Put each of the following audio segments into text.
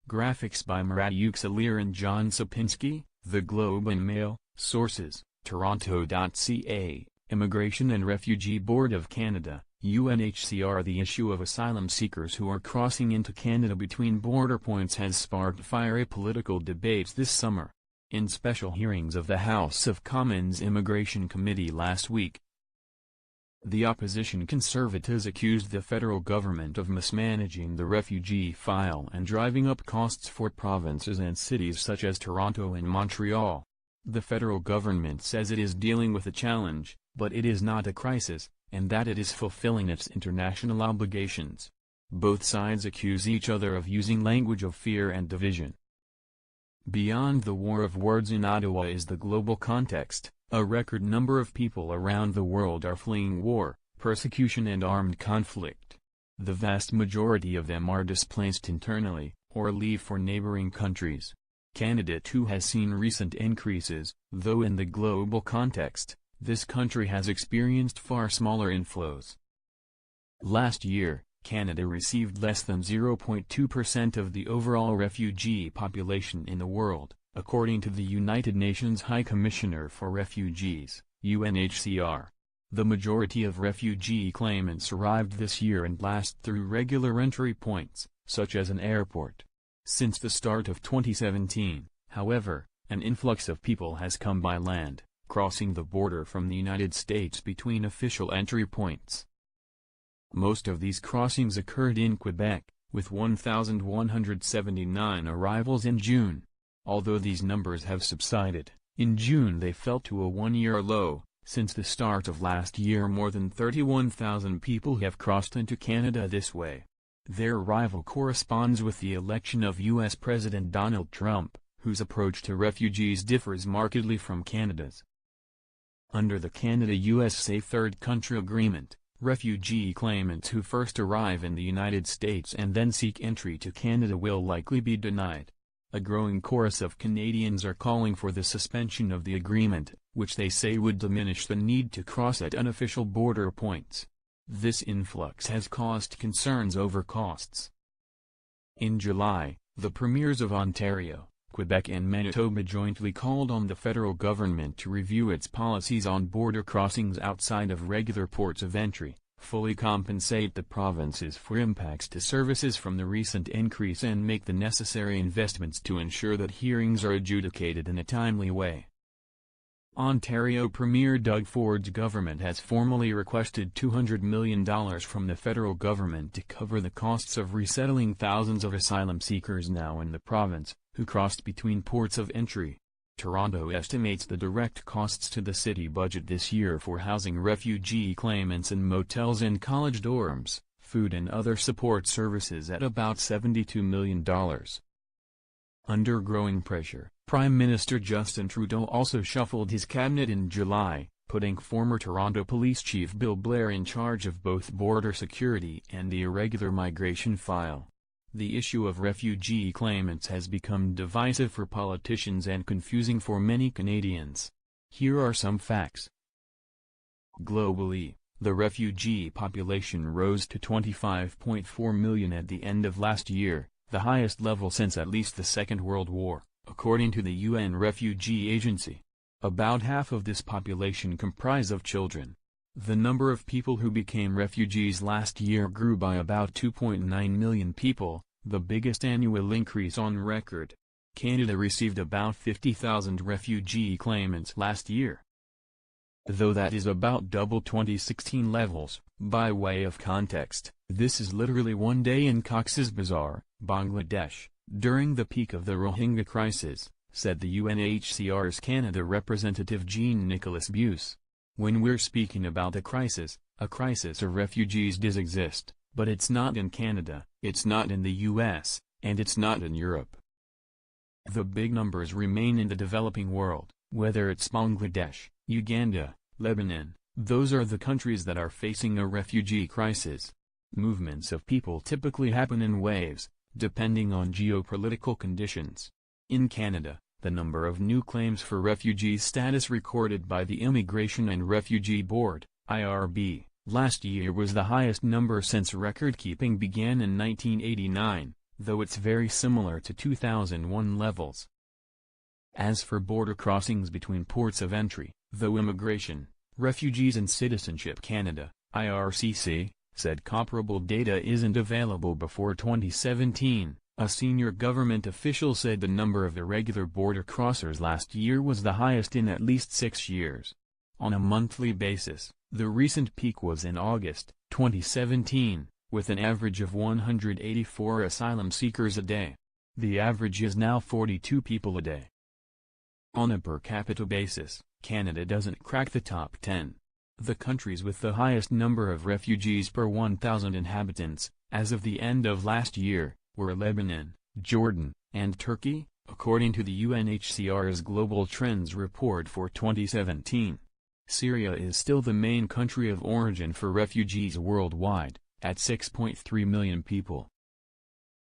Graphics by Murat, Yükselir and John Sopinski, The Globe and Mail. Sources, Toronto.ca, Immigration and Refugee Board of Canada, UNHCR. The issue of asylum seekers who are crossing into Canada between border points has sparked fiery political debates this summer. In special hearings of the House of Commons Immigration Committee last week, the opposition Conservatives accused the federal government of mismanaging the refugee file and driving up costs for provinces and cities such as Toronto and Montreal. The federal government says it is dealing with a challenge, but it is not a crisis, and that it is fulfilling its international obligations. Both sides accuse each other of using language of fear and division. Beyond the war of words in Ottawa is the global context. A record number of people around the world are fleeing war, persecution and armed conflict. The vast majority of them are displaced internally, or leave for neighboring countries. Canada too has seen recent increases, though in the global context, this country has experienced far smaller inflows. Last year, Canada received less than 0.2% of the overall refugee population in the world, according to the United Nations High Commissioner for Refugees, UNHCR. The majority of refugee claimants arrived this year and last through regular entry points, such as an airport. Since the start of 2017, however, an influx of people has come by land, crossing the border from the United States between official entry points. Most of these crossings occurred in Quebec, with 1,179 arrivals in June. Although these numbers have subsided, in June they fell to a one-year low. Since the start of last year, more than 31,000 people have crossed into Canada this way. Their arrival corresponds with the election of U.S. President Donald Trump, whose approach to refugees differs markedly from Canada's. Under the Canada-USA Third Country Agreement, refugee claimants who first arrive in the United States and then seek entry to Canada will likely be denied. A growing chorus of Canadians are calling for the suspension of the agreement, which they say would diminish the need to cross at unofficial border points. This influx has caused concerns over costs. In July, the premiers of Ontario, Quebec and Manitoba jointly called on the federal government to review its policies on border crossings outside of regular ports of entry, fully compensate the provinces for impacts to services from the recent increase and make the necessary investments to ensure that hearings are adjudicated in a timely way. Ontario Premier Doug Ford's government has formally requested $200 million from the federal government to cover the costs of resettling thousands of asylum seekers now in the province, who crossed between ports of entry. Toronto estimates the direct costs to the city budget this year for housing refugee claimants in motels and college dorms, food and other support services at about $72 million. Under growing pressure, Prime Minister Justin Trudeau also shuffled his cabinet in July, putting former Toronto Police Chief Bill Blair in charge of both border security and the irregular migration file. The issue of refugee claimants has become divisive for politicians and confusing for many Canadians. Here are some facts. Globally, the refugee population rose to 25.4 million at the end of last year, the highest level since at least the Second World War, according to the UN Refugee Agency. About half of this population comprise of children. The number of people who became refugees last year grew by about 2.9 million people, the biggest annual increase on record. Canada received about 50,000 refugee claimants last year, though that is about double 2016 levels. By way of context, this is literally one day in Cox's Bazar, Bangladesh, during the peak of the Rohingya crisis, said the UNHCR's Canada representative Jean-Nicolas Buse. When we're speaking about a crisis of refugees does exist, but it's not in Canada, it's not in the US, and it's not in Europe. The big numbers remain in the developing world, whether it's Bangladesh, Uganda, Lebanon. Those are the countries that are facing a refugee crisis. Movements of people typically happen in waves, depending on geopolitical conditions. In Canada, the number of new claims for refugee status recorded by the Immigration and Refugee Board, IRB, last year was the highest number since record-keeping began in 1989, though it's very similar to 2001 levels. As for border crossings between ports of entry, though Immigration, Refugees and Citizenship Canada, IRCC, said comparable data isn't available before 2017, a senior government official said the number of irregular border crossers last year was the highest in at least 6 years. On a monthly basis, the recent peak was in August 2017, with an average of 184 asylum seekers a day. The average is now 42 people a day. On a per capita basis, Canada doesn't crack the top 10. The countries with the highest number of refugees per 1,000 inhabitants, as of the end of last year, were Lebanon, Jordan, and Turkey, according to the UNHCR's Global Trends Report for 2017. Syria is still the main country of origin for refugees worldwide, at 6.3 million people.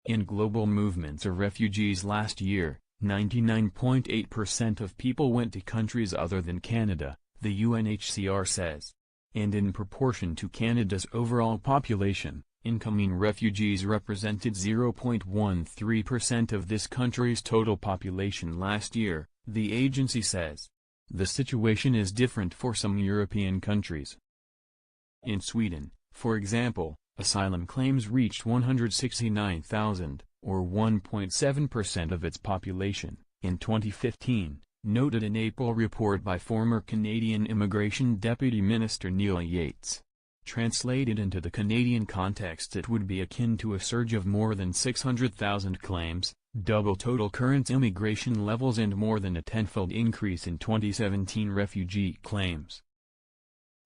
In global movements of refugees last year, 99.8% of people went to countries other than Canada, the UNHCR says. And in proportion to Canada's overall population, incoming refugees represented 0.13% of this country's total population last year, the agency says. The situation is different for some European countries. In Sweden, for example, asylum claims reached 169,000, or 1.7% of its population, in 2015, noted an April report by former Canadian Immigration Deputy Minister Neil Yates. Translated into the Canadian context, it would be akin to a surge of more than 600,000 claims, double total current immigration levels and more than a tenfold increase in 2017 refugee claims.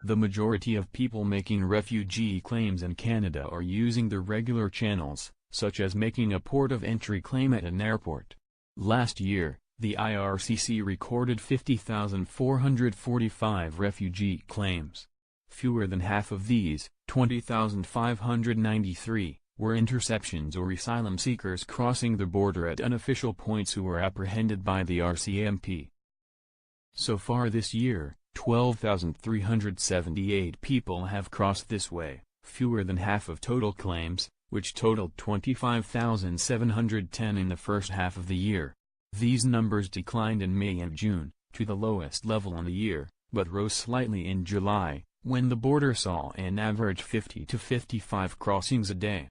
The majority of people making refugee claims in Canada are using the regular channels, such as making a port of entry claim at an airport. Last year, the IRCC recorded 50,445 refugee claims. Fewer than half of these, 20,593, were interceptions or asylum seekers crossing the border at unofficial points who were apprehended by the RCMP. So far this year, 12,378 people have crossed this way, fewer than half of total claims, which totaled 25,710 in the first half of the year. These numbers declined in May and June, to the lowest level on the year, but rose slightly in July, when the border saw an average 50 to 55 crossings a day.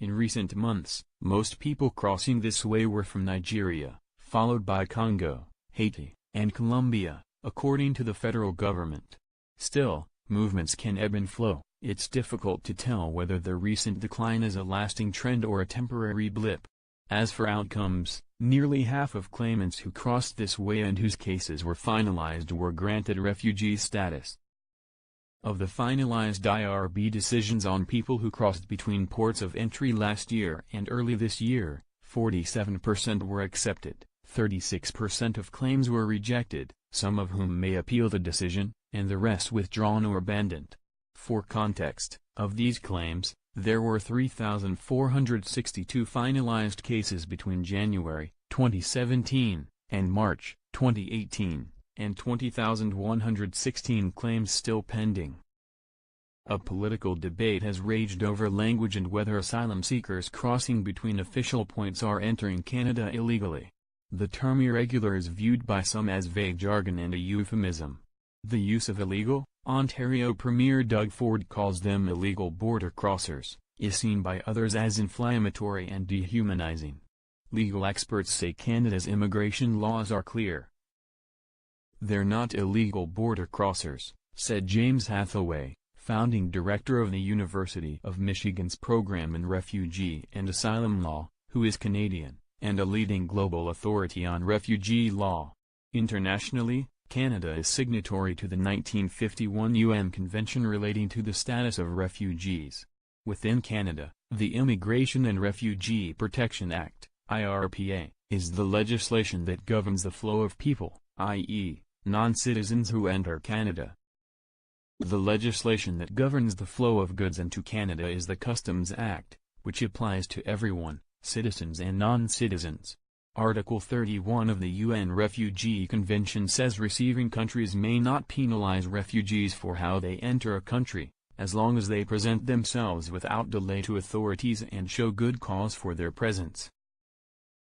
In recent months, most people crossing this way were from Nigeria, followed by Congo, Haiti, and Colombia, according to the federal government. Still, movements can ebb and flow. It's difficult to tell whether the recent decline is a lasting trend or a temporary blip. As for outcomes, nearly half of claimants who crossed this way and whose cases were finalized were granted refugee status. Of the finalized IRB decisions on people who crossed between ports of entry last year and early this year, 47% were accepted, 36% of claims were rejected, some of whom may appeal the decision, and the rest withdrawn or abandoned. For context, of these claims, there were 3,462 finalized cases between January 2017 and March 2018, and 20,116 claims still pending. A political debate has raged over language and whether asylum seekers crossing between official points are entering Canada illegally. The term irregular is viewed by some as vague jargon and a euphemism. The use of illegal, Ontario Premier Doug Ford calls them illegal border crossers, is seen by others as inflammatory and dehumanizing. Legal experts say Canada's immigration laws are clear. They're not illegal border crossers, said James Hathaway, founding director of the University of Michigan's program in refugee and asylum law, who is Canadian, and a leading global authority on refugee law. Internationally, Canada is signatory to the 1951 UN Convention relating to the status of refugees. Within Canada, the Immigration and Refugee Protection Act, IRPA, is the legislation that governs the flow of people, i.e., non-citizens who enter Canada. The legislation that governs the flow of goods into Canada is the Customs Act, which applies to everyone, citizens and non-citizens. Article 31 of the UN Refugee Convention says receiving countries may not penalize refugees for how they enter a country, as long as they present themselves without delay to authorities and show good cause for their presence.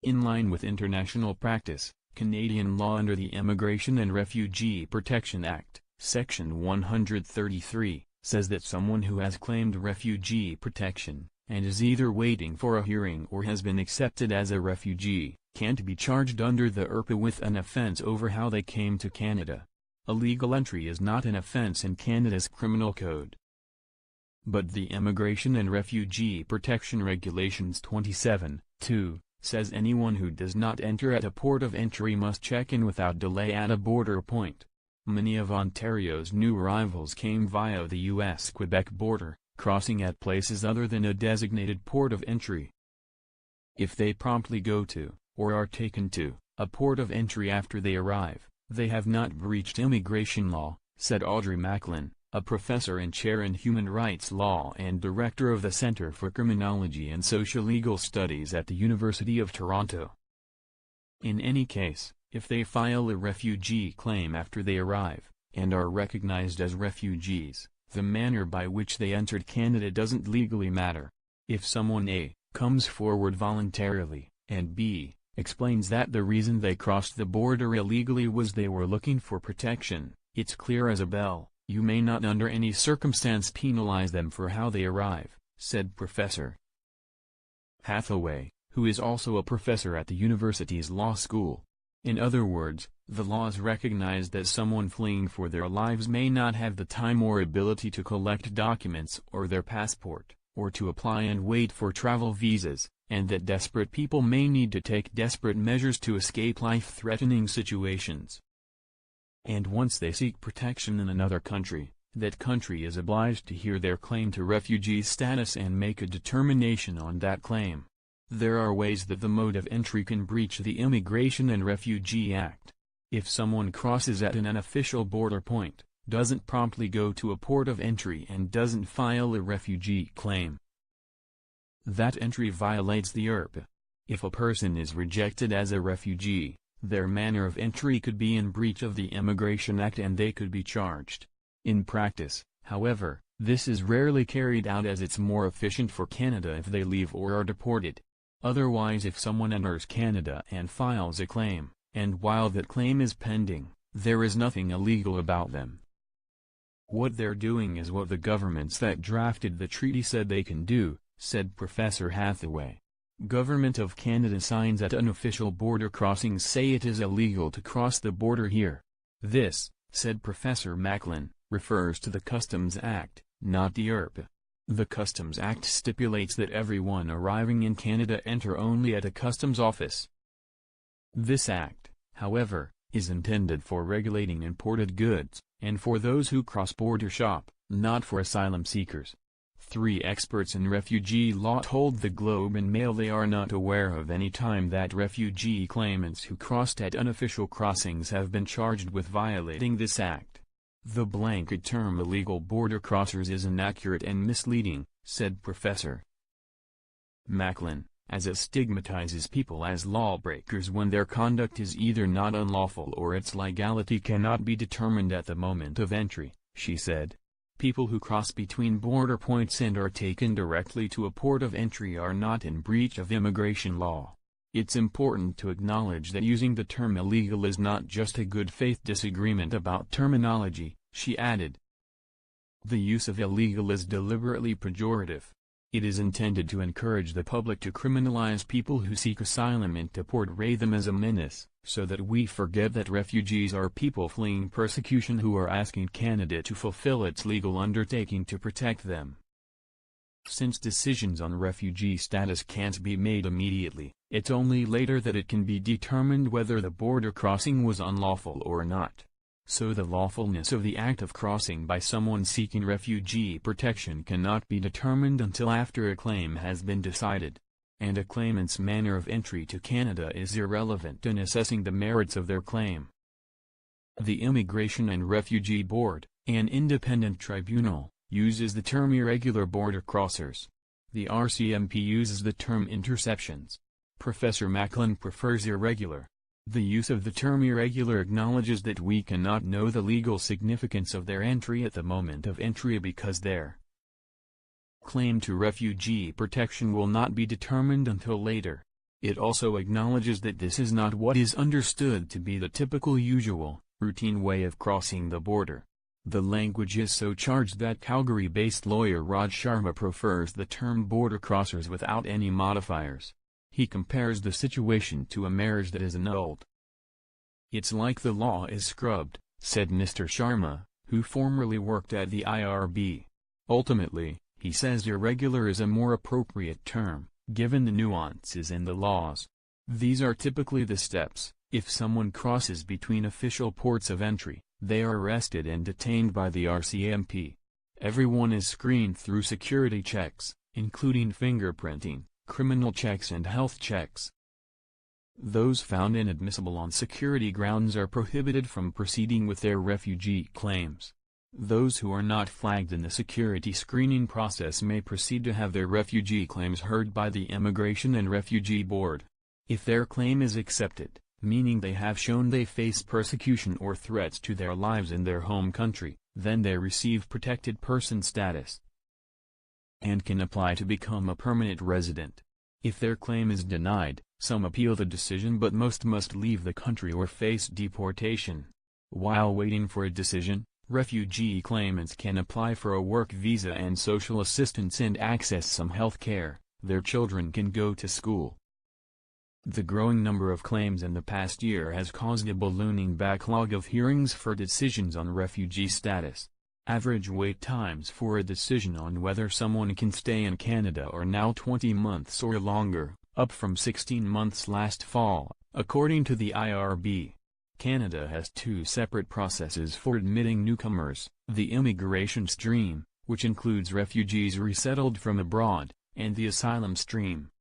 In line with international practice, Canadian law under the Immigration and Refugee Protection Act, Section 133, says that someone who has claimed refugee protection, and is either waiting for a hearing or has been accepted as a refugee, can't be charged under the IRPA with an offense over how they came to Canada. Illegal entry is not an offense in Canada's criminal code. But the Immigration and Refugee Protection Regulations 27(2) says anyone who does not enter at a port of entry must check in without delay at a border point. Many of Ontario's new arrivals came via the U.S.-Quebec border, crossing at places other than a designated port of entry. If they promptly go to, or are taken to, a port of entry after they arrive, they have not breached immigration law, said Audrey Macklin, a professor and chair in human rights law and director of the Centre for Criminology and Social-Legal Studies at the University of Toronto. In any case, if they file a refugee claim after they arrive, and are recognized as refugees, the manner by which they entered Canada doesn't legally matter. If someone A. comes forward voluntarily, and B. explains that the reason they crossed the border illegally was they were looking for protection, it's clear as a bell. You may not under any circumstance penalize them for how they arrive, said Professor Hathaway, who is also a professor at the university's law school. In other words, the laws recognize that someone fleeing for their lives may not have the time or ability to collect documents or their passport, or to apply and wait for travel visas, and that desperate people may need to take desperate measures to escape life-threatening situations. And once they seek protection in another country, that country is obliged to hear their claim to refugee status and make a determination on that claim. There are ways that the mode of entry can breach the Immigration and Refugee Act. If someone crosses at an unofficial border point, doesn't promptly go to a port of entry and doesn't file a refugee claim, that entry violates the IRPA. If a person is rejected as a refugee, their manner of entry could be in breach of the Immigration Act and they could be charged. In practice, however, this is rarely carried out as it's more efficient for Canada if they leave or are deported. Otherwise, if someone enters Canada and files a claim, and while that claim is pending, there is nothing illegal about them. What they're doing is what the governments that drafted the treaty said they can do, said Professor Hathaway. Government of Canada signs at unofficial border crossings say it is illegal to cross the border here. This, said Professor Macklin, refers to the Customs Act, not the IRPA. The Customs Act stipulates that everyone arriving in Canada enter only at a customs office. This act, however, is intended for regulating imported goods, and for those who cross-border shop, not for asylum seekers. 3 experts in refugee law told the Globe and Mail they are not aware of any time that refugee claimants who crossed at unofficial crossings have been charged with violating this act. The blanket term illegal border crossers is inaccurate and misleading, said Professor Macklin, as it stigmatizes people as lawbreakers when their conduct is either not unlawful or its legality cannot be determined at the moment of entry, she said. People who cross between border points and are taken directly to a port of entry are not in breach of immigration law. It's important to acknowledge that using the term illegal is not just a good faith disagreement about terminology, she added. The use of illegal is deliberately pejorative. It is intended to encourage the public to criminalize people who seek asylum and to portray them as a menace, so that we forget that refugees are people fleeing persecution who are asking Canada to fulfill its legal undertaking to protect them. Since decisions on refugee status can't be made immediately, it's only later that it can be determined whether the border crossing was unlawful or not. So the lawfulness of the act of crossing by someone seeking refugee protection cannot be determined until after a claim has been decided. And a claimant's manner of entry to Canada is irrelevant in assessing the merits of their claim. The Immigration and Refugee Board, an independent tribunal, uses the term irregular border crossers. The RCMP uses the term interceptions. Professor Macklin prefers irregular. The use of the term irregular acknowledges that we cannot know the legal significance of their entry at the moment of entry because their claim to refugee protection will not be determined until later. It also acknowledges that this is not what is understood to be the typical usual, routine way of crossing the border. The language is so charged that Calgary-based lawyer Raj Sharma prefers the term border crossers without any modifiers. He compares the situation to a marriage that is annulled. "It's like the law is scrubbed," said Mr. Sharma, who formerly worked at the IRB. Ultimately, he says irregular is a more appropriate term, given the nuances in the laws. These are typically the steps. If someone crosses between official ports of entry, they are arrested and detained by the RCMP. Everyone is screened through security checks, including fingerprinting, criminal checks and health checks. Those found inadmissible on security grounds are prohibited from proceeding with their refugee claims. Those who are not flagged in the security screening process may proceed to have their refugee claims heard by the Immigration and Refugee Board. If their claim is accepted, meaning they have shown they face persecution or threats to their lives in their home country, then they receive protected person status and can apply to become a permanent resident. If their claim is denied, some appeal the decision but most must leave the country or face deportation. While waiting for a decision, refugee claimants can apply for a work visa and social assistance and access some health care. Their children can go to school. The growing number of claims in the past year has caused a ballooning backlog of hearings for decisions on refugee status. Average wait times for a decision on whether someone can stay in Canada are now 20 months or longer, up from 16 months last fall, according to the IRB. Canada has two separate processes for admitting newcomers, the immigration stream, which includes refugees resettled from abroad, and the asylum stream.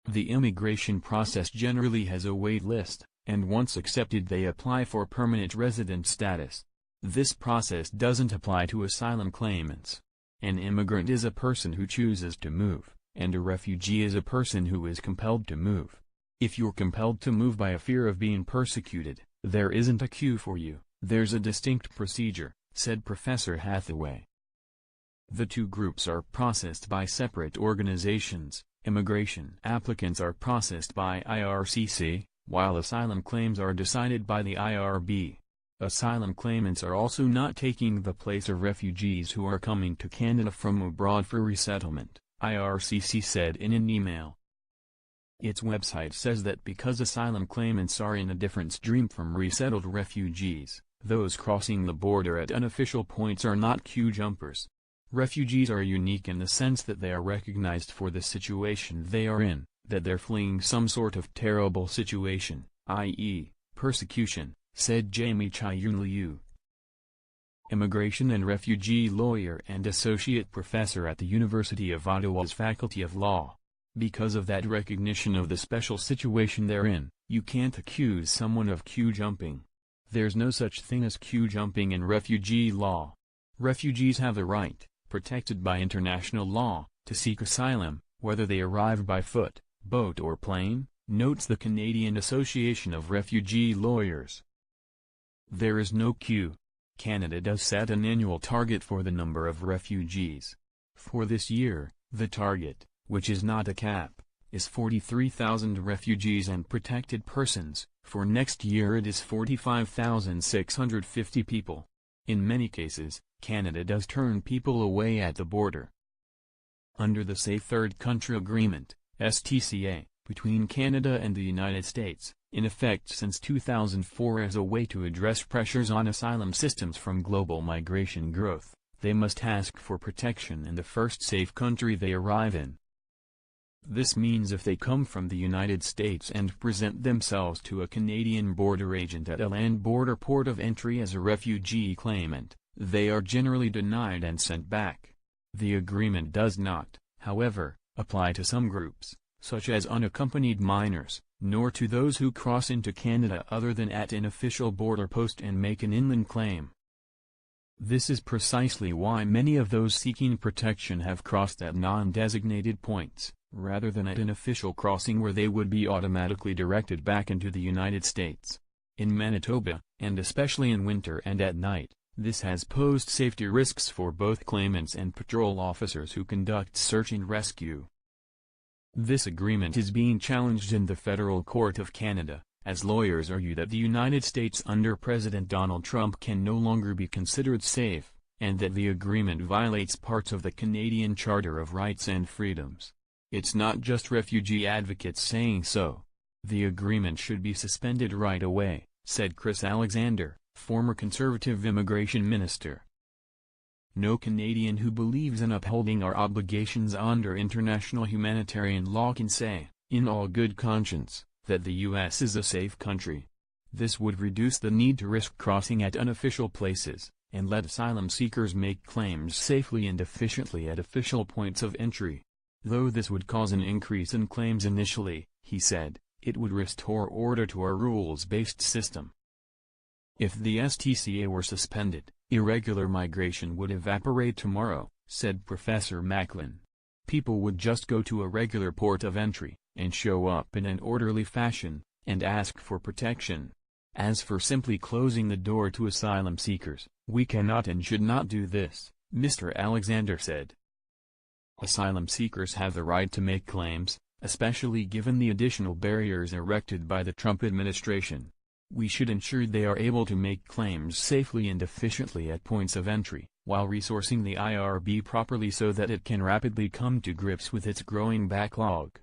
The immigration process generally has a wait list, and once accepted they apply for permanent resident status. This process doesn't apply to asylum claimants. An immigrant is a person who chooses to move, and a refugee is a person who is compelled to move. If you're compelled to move by a fear of being persecuted, there isn't a queue for you, there's a distinct procedure, said Professor Hathaway. The two groups are processed by separate organizations. Immigration applicants are processed by IRCC, while asylum claims are decided by the IRB. Asylum claimants are also not taking the place of refugees who are coming to Canada from abroad for resettlement, IRCC said in an email. Its website says that because asylum claimants are in a different stream from resettled refugees, those crossing the border at unofficial points are not queue jumpers. Refugees are unique in the sense that they are recognized for the situation they are in, that they're fleeing some sort of terrible situation, i.e., persecution, said Jamie Chayun-Liu, immigration and refugee lawyer and associate professor at the University of Ottawa's Faculty of Law. Because of that recognition of the special situation they're in, you can't accuse someone of queue jumping. There's no such thing as queue jumping in refugee law. Refugees have a right, protected by international law, to seek asylum, whether they arrive by foot, boat or plane, notes the Canadian Association of Refugee Lawyers. There is no queue. Canada does set an annual target for the number of refugees. For this year, the target, which is not a cap, is 43,000 refugees and protected persons. For next year it is 45,650 people. In many cases, Canada does turn people away at the border. Under the Safe Third Country Agreement, STCA, between Canada and the United States, in effect since 2004 as a way to address pressures on asylum systems from global migration growth, they must ask for protection in the first safe country they arrive in. This means if they come from the United States and present themselves to a Canadian border agent at a land border port of entry as a refugee claimant, they are generally denied and sent back. The agreement does not, however, apply to some groups, such as unaccompanied minors, nor to those who cross into Canada other than at an official border post and make an inland claim. This is precisely why many of those seeking protection have crossed at non-designated points, rather than at an official crossing where they would be automatically directed back into the United States. In Manitoba, and especially in winter and at night, this has posed safety risks for both claimants and patrol officers who conduct search and rescue. This agreement is being challenged in the Federal Court of Canada, as lawyers argue that the United States under President Donald Trump can no longer be considered safe, and that the agreement violates parts of the Canadian Charter of Rights and Freedoms. It's not just refugee advocates saying so. The agreement should be suspended right away, said Chris Alexander, former Conservative immigration minister. No Canadian who believes in upholding our obligations under international humanitarian law can say, in all good conscience, that the U.S. is a safe country. This would reduce the need to risk crossing at unofficial places, and let asylum seekers make claims safely and efficiently at official points of entry. Though this would cause an increase in claims initially, he said, it would restore order to our rules-based system. If the STCA were suspended, irregular migration would evaporate tomorrow, said Professor Macklin. People would just go to a regular port of entry, and show up in an orderly fashion, and ask for protection. As for simply closing the door to asylum seekers, we cannot and should not do this, Mr. Alexander said. Asylum seekers have the right to make claims, especially given the additional barriers erected by the Trump administration. We should ensure they are able to make claims safely and efficiently at points of entry, while resourcing the IRB properly so that it can rapidly come to grips with its growing backlog.